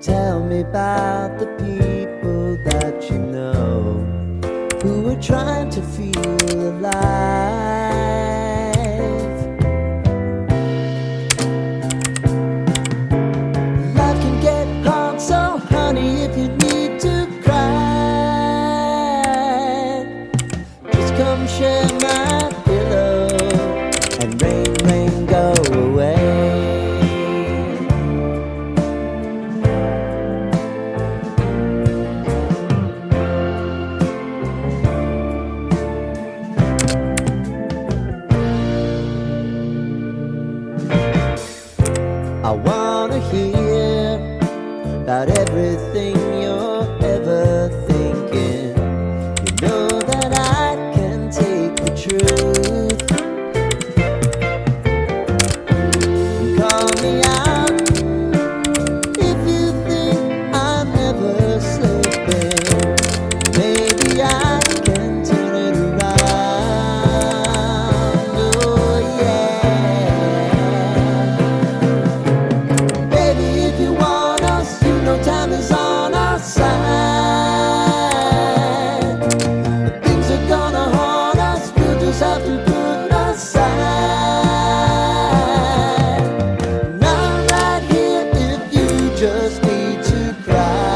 Tell me about the people that you know who are trying to feel alive. Life can get hard, so honey, if you need to cry, just come share my pillow and rain, rain, go away. I wanna hear about everything you're ever thinking. You know that I can take the truth. And call me out if you think I'm never sleeping. Maybe I can turn it around. Oh yeah. Time is on our side. But things are gonna haunt us. We'll just have to put aside. And I'm right here if you just need to cry.